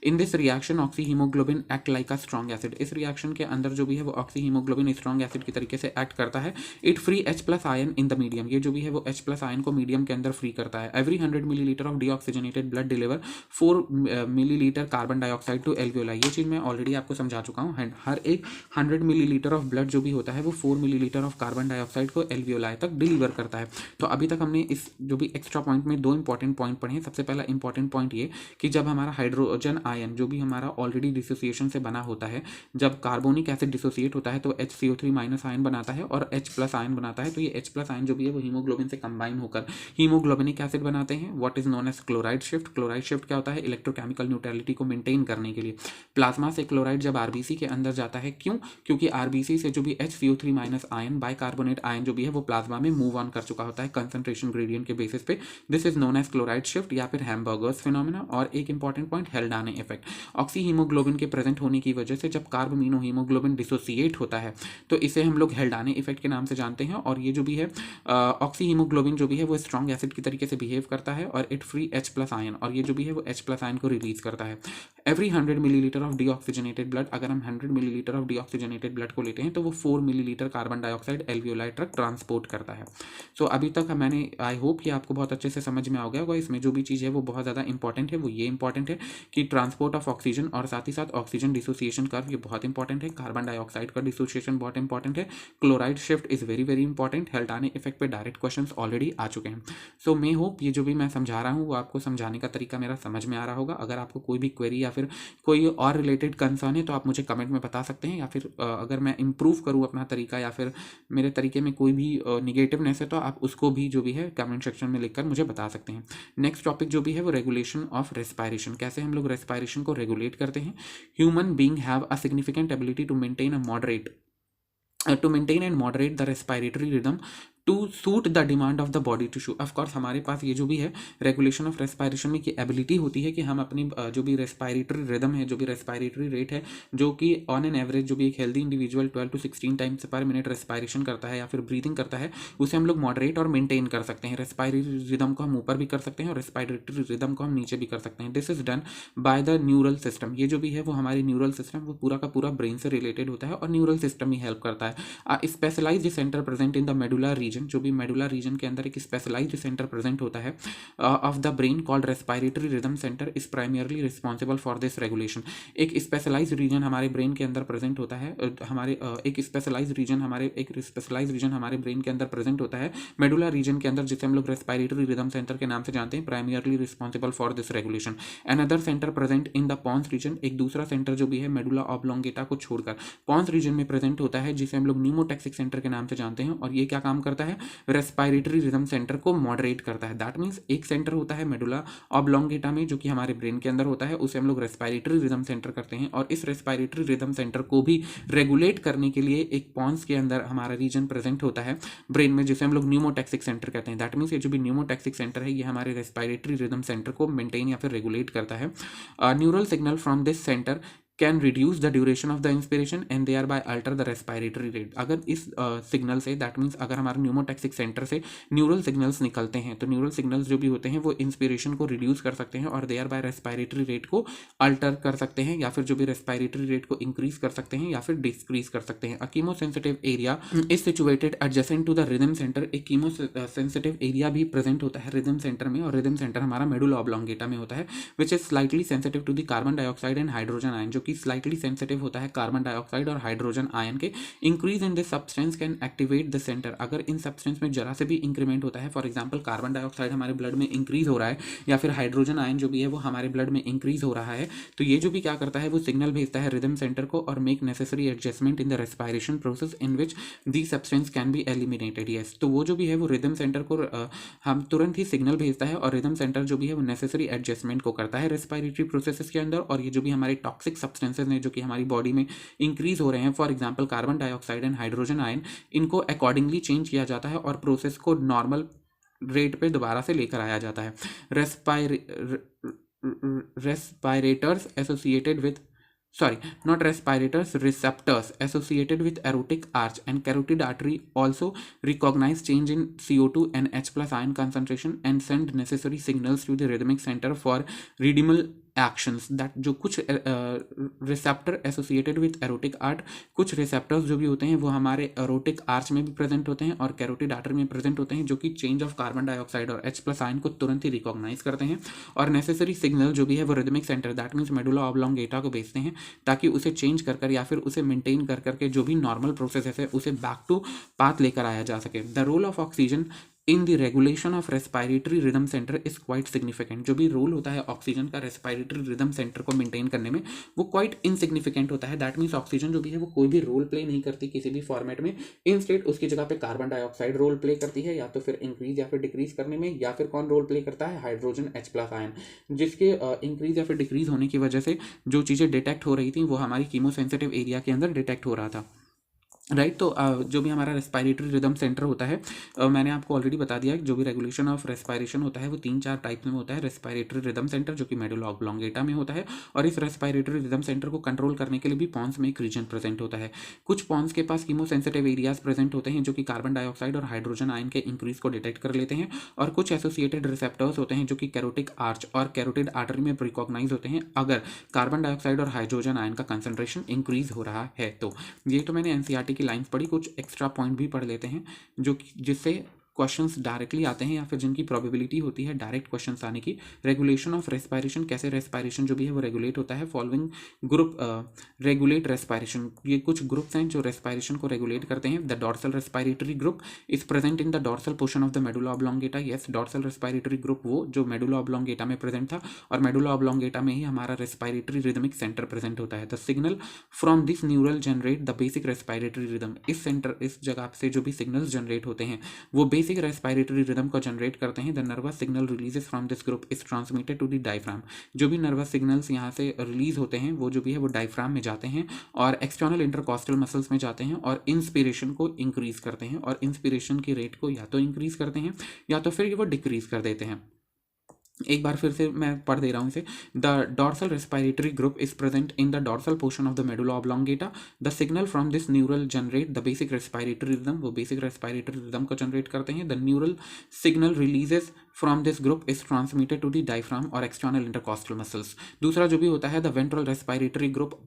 In this reaction oxy haemoglobin act like a strong acid, इस रिएक्शन के अंदर जो भी है वो ऑक्सी हीमोग्लोबिन स्ट्रॉन्ग एसिड की तरीके से एक्ट करता है। It free H+ ion in the medium, ये जो भी है वो H+ आयन को मीडियम के अंदर फ्री करता है। Every 100 millilitre of deoxygenated blood deliver 4 millilitre carbon dioxide to alveoli. ये चीज़ मैं ऑलरेडी आपको समझा चुका हूँ। हर एक 100 मिलीलीटर ऑफ ब्लड जो भी होता है वो 4 मिलीलीटर ऑफ कार्बन डाइऑक्साइड को एल्वियोलाई तक डिलीवर करता है। तो अभी तक हमने इस जो भी एक्स्ट्रा पॉइंट में 2 इंपॉर्टेंट पॉइंट पढ़े हैं। सबसे पहला इंपॉर्टेंट पॉइंट ये कि जब हमारा हाइड्रोजन आयन जो भी हमारा ऑलरेडी डिसोसिएशन से बना होता है, जब कार्बोनिक एसिड डिसोसिएट होता है तो HCO3 माइनस आयन बनाता है और H+ आयन बनाता है। तो ये H+ आयन जो भी है वो हीमोग्लोबिन से कंबाइन होकर हीमोग्लोबिनिक एसिड बनाते हैं। What is known as chloride shift. Chloride shift क्या होता है? इलेक्ट्रोकेमिकल न्यूट्रलिटी को मेंटेन करने के लिए प्लाज्मा से क्लोराइड जब आरबीसी के अंदर जाता है, क्यों? क्योंकि आरबीसी से जो भी HCO3 minus ion bicarbonate ion जो भी है वो प्लाज्मा में मूव ऑन कर चुका होता है कंसंट्रेशन ग्रेडियंट के बेसिस पे। This is known as chloride shift या फिर हैमबर्गर्स फिनोमेना। और एक important point Haldane effect, oxy haemoglobin के प्रेजेंट होने की वजह से जब कार्बमिनो हीमोग्लोबिन डिसोसिएट होता है तो इसे हम लोग हेल्डाने इफेक्ट के नाम से जानते हैं। और ये जो भी है ऑक्सी हीमोग्लोबिन जो भी है वो स्ट्रॉन्ग एसिड की तरीके से बिहेव करता है और इट फ्री H+ आयन, और ये जो भी है वो H+ आयन को रिलीज करता है। Every 100 millilitre of deoxygenated blood, अगर हम 100 मिलीलीटर ऑफ डीऑक्सीजनेटेड ब्लड को लेते हैं तो वो 4 millilitre carbon dioxide alveoli truck transport करता है। सो अभी तक मैंने, आई होप कि आपको बहुत अच्छे से समझ में आ गया होगा। इसमें जो भी चीज़ है वो बहुत ज़्यादा इंपॉर्टेंट है, वो ये इंपॉर्टेंट है कि ट्रांसपोर्ट ऑफ ऑक्सीजन और साथ ही साथ ऑक्सीजन डिसोसिएशन कर्व ये बहुत इंपॉर्टेंट है, कार्बन डाइऑक्साइड का डिसोसिएशन बहुत इंपॉर्टेंट है, chloride shift is very very important, Haldane effect पे डायरेक्ट क्वेश्चन ऑलरेडी आ चुके हैं। सो मे होप ये जो भी मैं समझा रहा हूँ वो आपको समझाने का तरीका मेरा समझ में आ रहा होगा। अगर आपको कोई भी क्वेरी या फिर कोई और रिलेटेड कंसर्न है तो आप मुझे कमेंट में बता सकते हैं, या फिर अगर मैं इम्प्रूव करूँ अपना तरीका या फिर मेरे तरीके में कोई भी निगेटिवनेस है तो आप उसको भी जो भी है कमेंट सेक्शन में लिखकर मुझे बता सकते हैं। नेक्स्ट टॉपिक जो भी है वो रेगुलेशन ऑफ रेस्पायरेशन, कैसे हम लोग रेस्पायरेशन को रेगुलेट करते हैं। Human being have a significant ability to maintain and moderate the respiratory rhythm to suit the demand of the body tissue. Of course हमारे पास ये जो भी है रेगुलेशन ऑफ रेस्पायरेशन में की एबिलिटी होती है कि हम अपनी जो भी रेस्पायरेटरी रिदम है, जो भी रेस्पायरेटरी रेट है, जो कि ऑन एन एवरेज जो भी एक हेल्दी इंडिविजुअल 12 to 16 टाइम्स पर मिनट रेस्पायरेशन करता है या फिर ब्रीथिंग करता है, उसे हम लोग मॉडरेट और मेंटेन कर सकते हैं। रेस्पायरेटरी रिदम को हम ऊपर भी कर सकते हैं और रेस्पायरेटरी रिदम को हम नीचे भी कर सकते हैं। This is done by the neural system. ये जो भी है वो हमारी न्यूरल सिस्टम वो पूरा का पूरा ब्रेन से रिलेटेड होता है और न्यूरल सिस्टम ही हेल्प करता है। Specialised centre present in the medulla region, जो भी मेडुला रीजन के अंदर एक स्पेशलाइज्ड सेंटर प्रेजेंट होता है off the brain called respiratory rhythm centre is primarily responsible for this regulation. एक स्पेशलाइज्ड रीजन हमारे ब्रेन के अंदर प्रेजेंट होता है, एक स्पेशलाइज्ड रीजन हमारे ब्रेन के अंदर प्रेजेंट होता है मेडुला रीजन के अंदर, जिसे हम लोग रेस्पायरेटरी रिदम सेंटर के नाम से जानते हैं, primarily responsible for this regulation. Another centre present in the pons region, एक दूसरा सेंटर जो भी है मेडुला ऑब्लोंगेटा को छोड़कर पॉन्स रीजन में प्रेजेंट होता है, जिसे हम लोग न्यूमोटैक्सिक सेंटर के नाम से जानते हैं, और ये क्या काम करता है, रेस्पायरेटरी रिदम सेंटर को मॉडरेट करता है। दैट मीन्स एक सेंटर होता है मेडुला ऑब्लोंगेटा में जो कि हमारे ब्रेन के अंदर होता है, उसे हम लोग रेस्पायरेटरी रिदम सेंटर करते हैं, और इस रेस्पायरेटरी रिदम सेंटर को भी रेगुलेट करने के लिए एक पॉन्स के अंदर हमारा रीजन प्रेजेंट होता है ब्रेन में, जिसे हम लोग न्यूमोटैक्सिक सेंटर कहते हैं। दैट मीन्स ये जो भी न्यूमोटैक्सिक सेंटर है ये हमारे रेस्पायरेटरी रिदम सेंटर को मेंटेन या फिर रेगुलेट करता है। Neural signal from this centre can reduce the duration of the inspiration and thereby alter the respiratory rate. अगर इस सिग्नल से, दैट मीन्स अगर हमारे न्यूमोटैक्सिक सेंटर से न्यूरल सिग्नल्स निकलते हैं तो न्यूरल सिग्नल्स जो भी होते हैं वो इंस्पिरेशन को रिड्यूस कर सकते हैं और thereby respiratory rate को अल्टर कर सकते हैं, या फिर जो भी रेस्पायरेटरी रेट को इंक्रीज कर सकते हैं या फिर डिक्रीज कर सकते हैं। A chemosensitive area is situated adjacent to the rhythm centre. एक कीमोसेंसिटिव एरिया भी प्रेजेंट होता है रिदम सेंटर में, और रिदम सेंटर हमारा मेडुला ऑब्लोंगेटा में होता है, which is slightly sensitive to the carbon dioxide and hydrogen ion, जो कि स्लाइटली सेंसिटिव होता है कार्बन डाइऑक्साइड और हाइड्रोजन आयन के। Increase in this substance can activate the centre. अगर इन सब्सटेंस में जरा से भी इंक्रीमेंट होता है, फॉर एग्जांपल कार्बन डाइऑक्साइड हमारे ब्लड में इंक्रीज हो रहा है या फिर हाइड्रोजन आयन जो भी है वो हमारे ब्लड में इंक्रीज हो रहा है, तो ये जो भी क्या करता है वो सिग्नल भेजता है रिदम सेंटर को और make necessary adjustment in the respiration process in which the substance can be eliminated. Yes, तो वो जो भी है वो रिदम सेंटर को हम तुरंत ही सिग्नल भेजता है और रिदम सेंटर जो भी है वो नेसेसरी एडजस्टमेंट को करता है रेस्पायरेटरी प्रोसेसेस के अंदर। और ये जो भी हमारे टॉक्सिक सब्सटेंसेज हैं जो कि हमारी बॉडी में इंक्रीज हो रहे हैं, for example carbon dioxide and hydrogen ion, इनको अकॉर्डिंगली चेंज किया जाता है और प्रोसेस को नॉर्मल रेट पे दोबारा से लेकर आया जाता है। Respirators associated with receptors associated with aortic arch and carotid artery also recognize change in CO2 and H plus ion concentration and send necessary signals to the rhythmic center for redeemal actions. That जो कुछ receptor associated with aortic arch, कुछ receptors जो भी होते हैं वो हमारे erotic arch में भी प्रेजेंट होते हैं और कैरोटिड आर्टरी में प्रेजेंट होते हैं, जो कि चेंज ऑफ कार्बन डाइऑक्साइड और H प्लस आयन को तुरंत ही रिकॉग्नाइज करते हैं और नेसेसरी सिग्नल जो भी है वो rhythmic centre that means medulla oblongata को भेजते हैं, ताकि उसे चेंज कर या फिर उसे मेंटेन कर करके जो भी नॉर्मल प्रोसेस है उसे बैक टू पाथ लेकर आया जा सके। The role of oxygen in the regulation of respiratory rhythm centre is quite significant. जो भी रोल होता है ऑक्सीजन का रेस्पायरेटरी रिदम सेंटर को मेंटेन करने में वो क्वाइट इनसिग्निफिकेंट होता है। दैट मीन्स ऑक्सीजन जो भी है वो कोई भी रोल प्ले नहीं करती किसी भी फॉर्मेट में। इंस्टेड उसकी जगह पे कार्बन डाइऑक्साइड रोल प्ले करती है, या तो फिर इंक्रीज या फिर डिक्रीज करने में, या फिर कौन रोल प्ले करता है, हाइड्रोजन H प्लस आयन, जिसके इंक्रीज या फिर डिक्रीज होने की वजह से जो चीज़ें डिटेक्ट हो रही थी वो हमारी कीमोसेंसिटिव एरिया के अंदर डिटेक्ट हो रहा था। राइट। तो जो भी हमारा रेस्पिरेटरी रिदम सेंटर होता है, मैंने आपको ऑलरेडी बता दिया है, जो भी रेगुलेशन ऑफ रेस्पिरेशन होता है वो 3-4 टाइप में होता है। रेस्पिरेटरी रिदम सेंटर जो कि मेडुला ऑब्लोंगेटा में होता है, और इस रेस्पिरेटरी रिदम सेंटर को कंट्रोल करने के लिए भी पॉन्स में एक रीजन प्रेजेंट होता है। कुछ पॉन्स के पास कीमोसेंसिटिव एरियाज प्रेजेंट होते हैं जो कि कार्बन डाइऑक्साइड और हाइड्रोजन आयन के इंक्रीज को डिटेक्ट कर लेते हैं, और कुछ एसोसिएटेड रिसेप्टर्स होते हैं जो कि कैरोटिक आर्च और कैरोटिड आर्टरी में रिकॉग्नाइज होते हैं अगर कार्बन डाइऑक्साइड और हाइड्रोजन आयन का कंसंट्रेशन इंक्रीज हो रहा है। तो ये तो मैंने एनसीईआरटी की लाइंस पढ़ी, कुछ एक्स्ट्रा पॉइंट भी पढ़ लेते हैं जो जिससे क्वेश्चंस डायरेक्टली आते हैं या फिर जिनकी प्रोबेबिलिटी होती है डायरेक्ट क्वेश्चंस आने की। रेगुलेशन ऑफ रेस्पिरेशन, कैसे रेस्पिरेशन जो भी है वो रेगुलेट होता है। फॉलोइंग ग्रुप रेगुलेट रेस्पिरेशन, ये कुछ ग्रुप्स हैं जो रेस्पिरेशन को रेगुलेट करते हैं। The dorsal respiratory group is present in the dorsal portion of the medulla oblongata. Yes, dorsal respiratory group वो जो मेडुला ऑब्लोंगेटा में प्रेजेंट था, और मेडुला ऑब्लोंगेटा में ही हमारा रेस्पिरेटरी रिदमिक सेंटर प्रेजेंट होता है। The signal from this neural generate the basic respiratory rhythm. इस सेंटर, इस जगह से जो भी सिग्नल्स जनरेट होते हैं वो बेसिक रेस्पिरेटरी रिदम को जनरेट करते हैं। The nervous signal releases from this group is transmitted to the diaphragm. जो भी नर्वस सिग्नल्स यहाँ से रिलीज होते हैं वो जो भी है वो डायफ्राम में जाते हैं और एक्सटर्नल इंटरकॉस्टल मसल्स में जाते हैं और इंस्पिरेशन को इंक्रीज करते हैं, और इंस्पिरेशन की रेट को या तो इंक्रीज करते हैं या तो फिर वो डिक्रीज कर देते हैं। एक बार फिर से मैं पढ़ दे रहा हूँ इसे। The dorsal respiratory group is present in the dorsal portion of the medulla oblongata. The signal from this neural generate the basic respiratory rhythm. वो बेसिक रेस्पिरेटरी रिदम को जनरेट करते हैं। The neural signal releases from this group is transmitted to the diaphragm और external intercostal muscles. दूसरा जो भी होता है the ventral respiratory group.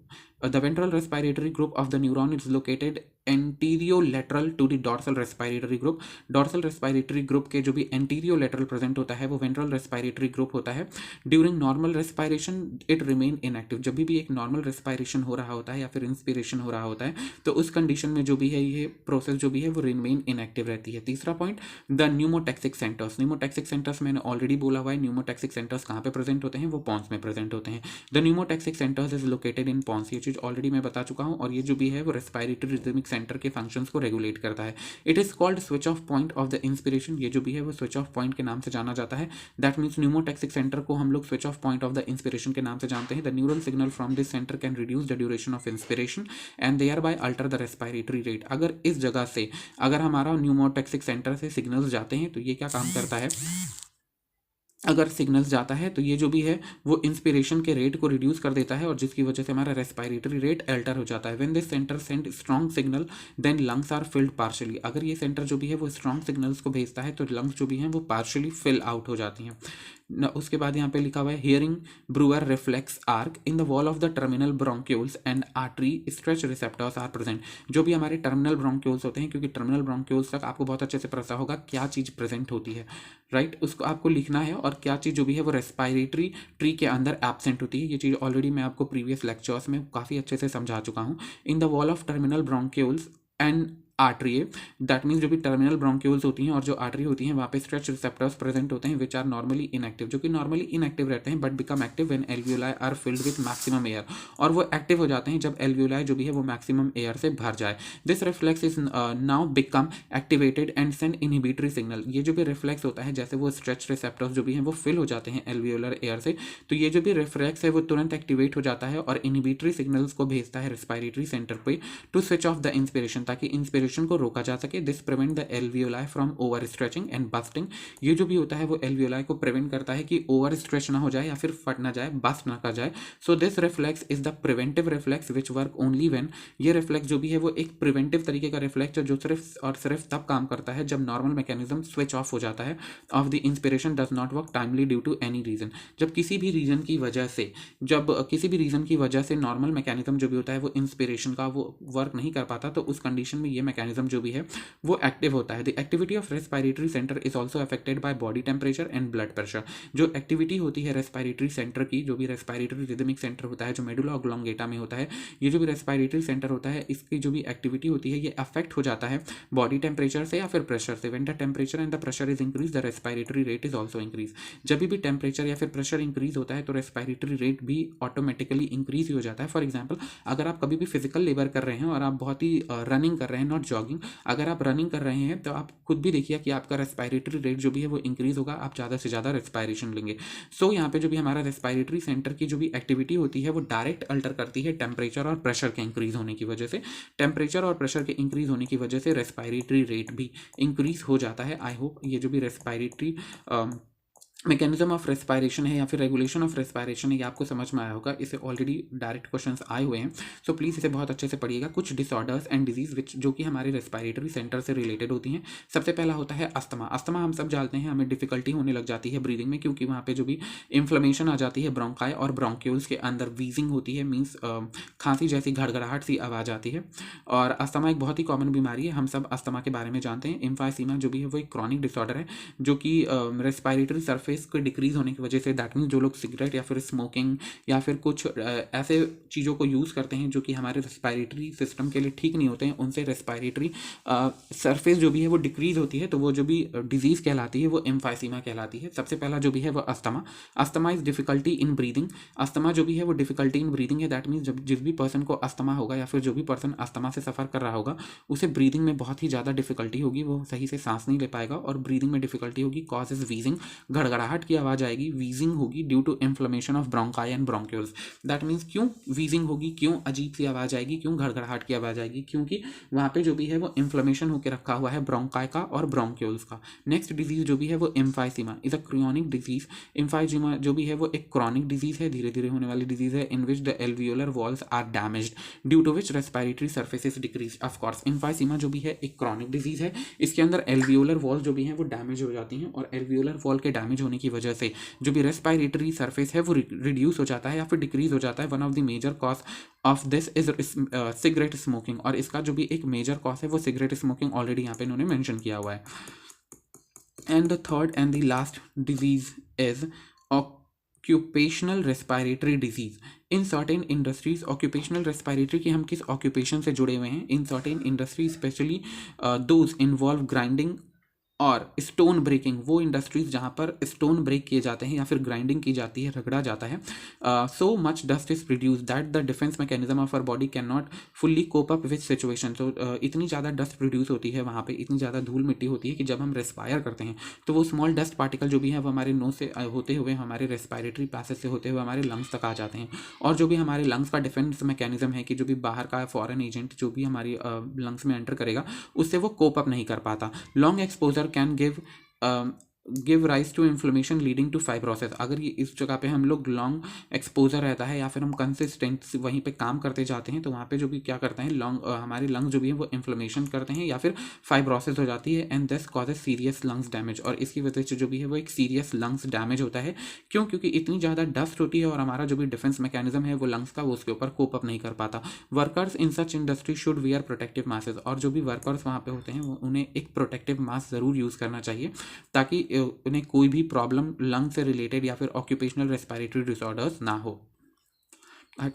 The ventral respiratory group of the neuron is located एंटीरियोलेटरल to the dorsal respiratory group. Dorsal respiratory group के जो भी एंटीरियोलेटरल present होता है वो वेंट्रल रेस्पिरेटरी ग्रुप होता है। During normal respiration it remain inactive. जब भी एक नॉर्मल रेस्पिरेशन हो रहा होता है या फिर इंस्पिरेशन हो रहा होता है तो उस कंडीशन में जो भी है ये प्रोसेस जो भी है वो रिमेन इनएक्टिव रहती है। तीसरा point, the pneumotaxic centres. Pneumotaxic centres मैंने ऑलरेडी बोला हुआ है। न्यूमोटैक्सिक सेंटर्स कहाँ पे प्रेजेंट होते हैं, वो पॉन्स में प्रेजेंट होते हैं। The pneumotaxic centres is located in pons. ये चीज ऑलरेडी मैं बता चुका हूँ, और ये जो भी है वो रेस्पिरेटरी रिदमिक सेंटर के फंक्शंस को रेगुलेट करता है। It is called switch off point of the inspiration. ये जो भी है वो स्विच ऑफ पॉइंट के नाम से जाना जाता है। दैट मीन्स न्यूमोटैक्सिक सेंटर को हम लोग switch off point of the inspiration के नाम से जानते हैं। The neural signal from this centre can reduce the duration of inspiration and thereby alter the respiratory rate. अगर इस जगह से अगर हमारा न्यूमोटैक्सिक सेंटर से सिग्नल्स जाते हैं तो ये क्या काम करता है, अगर सिग्नल्स जाता है तो ये जो भी है वो इंस्पिरेशन के रेट को रिड्यूस कर देता है, और जिसकी वजह से हमारा रेस्पिरेटरी रेट अल्टर हो जाता है। When this centre send strong signal then lungs are filled partially. अगर ये सेंटर जो भी है वो स्ट्रॉन्ग सिग्नल्स को भेजता है तो लंग्स जो भी हैं वो पार्शियली फिल आउट हो जाती हैं। उसके बाद यहाँ पे लिखा हुआ है Hering Breuer reflex arc in the wall of the terminal bronchioles and artery stretch receptors are present. जो भी हमारे टर्मिनल ब्रोंक्यूल्स होते हैं, क्योंकि टर्मिनल ब्रोंक्यूल्स तक आपको बहुत अच्छे से पता होगा क्या चीज़ प्रेजेंट होती है, राइट, उसको आपको लिखना है, और क्या चीज़ जो भी है वो रेस्पिरेटरी ट्री के अंदर एब्सेंट होती है। ये चीज़ ऑलरेडी मैं आपको प्रीवियस लेक्चर्स में काफ़ी अच्छे से समझा चुका हूँ। इन the wall of terminal bronchioles and artery, that means जो भी टर्मिनल ब्रोंक्यूल्स होती हैं और जो आर्टरी होती हैं वहाँ पे स्ट्रेच रिसेप्टर्स प्रेजेंट होते हैं विच आर नॉर्मली इनएक्टिव, जो कि नॉर्मली इनएक्टिव रहते हैं but become active when alveoli are filled with maximum air. और वो एक्टिव हो जाते हैं जब एल्वियोलाई जो भी है वो मैक्सिमम एयर से भर जाए। This reflex is now become activated and send inhibitory signal. ये जो भी रिफ्लेक्स होता है, जैसे वो स्ट्रेच रिसेप्टर्स जो भी हैं वो फिल हो जाते हैं एल्वियोलर एयर से, तो ये जो भी रिफ्लेक्स है वो तुरंत एक्टिवेट हो जाता है और इनहिबिटरी सिग्नल्स को भेजता है रेस्पिरेटरी सेंटर पे to switch off the inspiration, ताकि इंस्पिरेशन को रोका जा सके। This prevent the alveoli from over stretching and bursting. ये जो भी होता है वो एल्वियोलाई को प्रिवेंट करता है कि ओवर स्ट्रेच ना हो जाए या फिर फट ना जाए, बस्ट ना कर जाए। So this reflex is the preventive reflex which work only when. ये रिफ्लेक्स जो भी है वो एक प्रिवेंटिव तरीके का रिफ्लेक्स है जो सिर्फ और सिर्फ तब काम करता है जब नॉर्मल मैकेनिज्म स्विच ऑफ हो जाता है off the inspiration does not work timely due to any reason. जब किसी भी रीजन की वजह से, नॉर्मल मैकेनिज्म जो भी होता है वो इंस्पिरेशन का वो वर्क नहीं कर पाता, तो उस कंडीशन में ये मैकेनिज्म जो भी है वो एक्टिव होता है। The activity of respiratory centre is also affected by body temperature and blood pressure. जो एक्टिविटी होती है रेस्पिरेटरी सेंटर की, जो भी रेस्पिरेटरी रिदमिक सेंटर होता है जो मेडुला ऑब्लोंगेटा में होता है, ये जो भी रेस्पिरेटरी सेंटर होता है इसकी जो भी एक्टिविटी होती है ये अफेक्ट हो जाता है बॉडी टेम्परेचर से या फिर प्रेशर से। When the temperature and the pressure is increase the respiratory rate is also increase. जब भी टेम्परेचर या फिर प्रेशर इंक्रीज होता है तो रेस्पिरेटरी रेट भी ऑटोमेटिकली इंक्रीज हो जाता है। फॉर एग्जाम्पल, अगर आप कभी भी फिजिकल लेबर कर रहे हैं और आप बहुत ही रनिंग कर रहे हैं, नॉट नॉट जॉगिंग, अगर आप रनिंग कर रहे हैं तो आप खुद भी देखिए कि आपका रेस्पिरेटरी रेट जो भी है वो इंक्रीज होगा, आप ज़्यादा से ज़्यादा रेस्पिरेशन लेंगे। सो यहाँ पे जो भी हमारा रेस्पिरेटरी सेंटर की जो भी एक्टिविटी होती है वो डायरेक्ट अल्टर करती है टेम्परेचर और प्रेशर के इंक्रीज होने की वजह से। टेम्परेचर और प्रेशर के इंक्रीज होने की वजह से रेस्पिरेटरी रेट भी इंक्रीज हो जाता है। आई होप ये जो भी रेस्पिरेटरी मैकेनिज्म ऑफ रेस्पिरेशन है या फिर रेगुलेशन ऑफ रेस्पिरेशन है ये आपको समझ में आया होगा। इसे ऑलरेडी डायरेक्ट क्वेश्चंस आए हुए हैं, सो प्लीज़ इसे बहुत अच्छे से पढ़िएगा। कुछ डिसऑर्डर्स एंड डिजीज विच जो कि हमारे रेस्पिरेटरी सेंटर से रिलेटेड होती हैं। सबसे पहला होता है अस्थमा। अस्थमा हम सब जानते हैं, हमें डिफिकल्टी होने लग जाती है ब्रीदिंग में, क्योंकि वहाँ पे जो भी इन्फ्लेमेशन आ जाती है ब्रोंकाई और ब्रोंक्यूल्स के अंदर, वीजिंग होती है, मीन्स खांसी जैसी घड़घड़ाहट सी आवाज़ आती है। और अस्थमा एक बहुत ही कॉमन बीमारी है, हम सब अस्थमा के बारे में जानते हैं। एम्फाइसीमा जो भी है वो एक क्रॉनिक डिसऑर्डर है जो कि रेस्पिरेटरी सरफेस के डिक्रीज होने की वजह से, दैट मीन्स जो लोग सिगरेट या फिर स्मोकिंग या फिर कुछ ऐसे चीज़ों को यूज़ करते हैं जो कि हमारे रेस्पिरेटरी सिस्टम के लिए ठीक नहीं होते हैं, उनसे रेस्पिरेटरी सरफेस जो भी है वो डिक्रीज होती है, तो वो जो भी डिजीज़ कहलाती है वो एम्फाइसीमा कहलाती है। सबसे पहला जो भी है वो asthma. Asthma is difficulty in breathing. Asthma जो भी है वो डिफिकल्टी इन ब्रीदिंग है, दैट मीन्स जब जिस भी पर्सन को अस्थमा होगा या फिर जो भी पर्सन अस्थमा से सफ़र कर रहा होगा उसे ब्रीदिंग में बहुत ही ज़्यादा डिफिकल्टी होगी, वो सही से सांस नहीं ले पाएगा और ब्रीदिंग में डिफिकल्टी होगी। कॉज इज वीजिंग, घड़घड़ाहट की आवाज़ आएगी, वीजिंग होगी due to inflammation of bronchi and bronchioles. That means क्यों वीजिंग होगी, क्यों अजीब सी आवाज़ आएगी, क्यों घड़घड़ाहट की आवाज़ आएगी, क्योंकि वहाँ पे जो भी है वो इन्फ्लेमेशन होकर रखा हुआ है ब्रोंकाई का और ब्रोंक्यूल्स का। नेक्स्ट डिजीज जो भी है वो emphysema is a chronic disease. Emphysema जो भी है वो एक क्रॉनिक डिजीज है, धीरे धीरे होने वाली डिजीज है, in which the alveolar walls are damaged due to which respiratory surfaces decrease. Of course emphysema जो भी है एक क्रॉनिक डिजीज है, इसके अंदर एल्वियोलर वॉल जो भी है वो डैमेज हो जाती हैं और एल्वियोलर वॉल के डैमेज होने की वजह से जो भी रेस्पिरेटरी सरफेस है वो रिड्यूस हो जाता है या फिर डिक्रीज हो जाता है। One of the major cause of this is cigarette smoking, और इसका जो भी एक मेजर कॉज है वो सिगरेट स्मोकिंग ऑलरेडी यहाँ पे इन्होंने मेंशन किया हुआ है। And the third and the last disease is occupational respiratory disease. In certain industries occupational respiratory की हम किस ऑक्यूपेशन से जुड़े हुए हैं, in certain industry specially those involve grinding और स्टोन ब्रेकिंग, वो इंडस्ट्रीज जहाँ पर स्टोन ब्रेक किए जाते हैं या फिर ग्राइंडिंग की जाती है, रगड़ा जाता है, so much dust is produce that the defence mechanism of our body can not fully cope up with situation. तो इतनी ज़्यादा डस्ट प्रोड्यूस होती है वहाँ पे, इतनी ज़्यादा धूल मिट्टी होती है कि जब हम रेस्पायर करते हैं तो वो स्मॉल डस्ट पार्टिकल जो भी है वो हमारे नोज से होते हुए, हमारे रेस्पिरेटरी पैसेज से होते हुए हमारे लंग्स तक आ जाते हैं। और जो भी हमारे लंग्स का डिफेंस मैकेनिज्म है कि जो भी बाहर का फॉरेन एजेंट जो भी हमारी लंग्स में एंटर करेगा उससे वो कोप अप नहीं कर पाता। Long exposure can give rise to inflammation leading to fibrosis. अगर ये इस जगह पे हम लोग लॉन्ग एक्सपोजर रहता है या फिर हम कंसिस्टेंट वहीं पे काम करते जाते हैं तो वहाँ पे जो भी क्या करते हैं हमारे लंग्स जो भी है वो इन्फ्लेमेशन करते हैं या फिर फाइब्रोसिस हो जाती है, and this causes serious lungs damage. और इसकी वजह से जो भी है वो एक सीरियस लंग्स डैमेज होता है। क्यों? क्योंकि इतनी ज़्यादा डस्ट होती है और हमारा जो भी डिफेंस मैकेनिज्म है वो लंग्स का वो उसके ऊपर कोप अप नहीं कर पाता। Workers in such industry should wear protective mask, और जो भी वर्कर्स वहाँ पे होते हैं वो उन्हें एक प्रोटेक्टिव मास्क ज़रूर यूज़ करना चाहिए ताकि उन्हें कोई भी प्रॉब्लम लंग से रिलेटेड या फिर ऑक्यूपेशनल रेस्पिरेटरी डिसऑर्डर्स ना हो।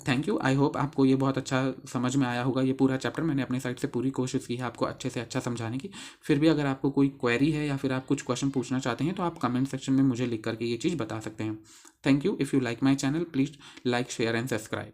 Thank you. आई होप आपको ये बहुत अच्छा समझ में आया होगा। ये पूरा चैप्टर मैंने अपने साइड से पूरी कोशिश की है आपको अच्छे से अच्छा समझाने की। फिर भी अगर आपको कोई क्वेरी है या फिर आप कुछ क्वेश्चन पूछना चाहते हैं तो आप कमेंट सेक्शन में मुझे लिख करके ये चीज़ बता सकते हैं। Thank you. If you like my channel please like share and subscribe.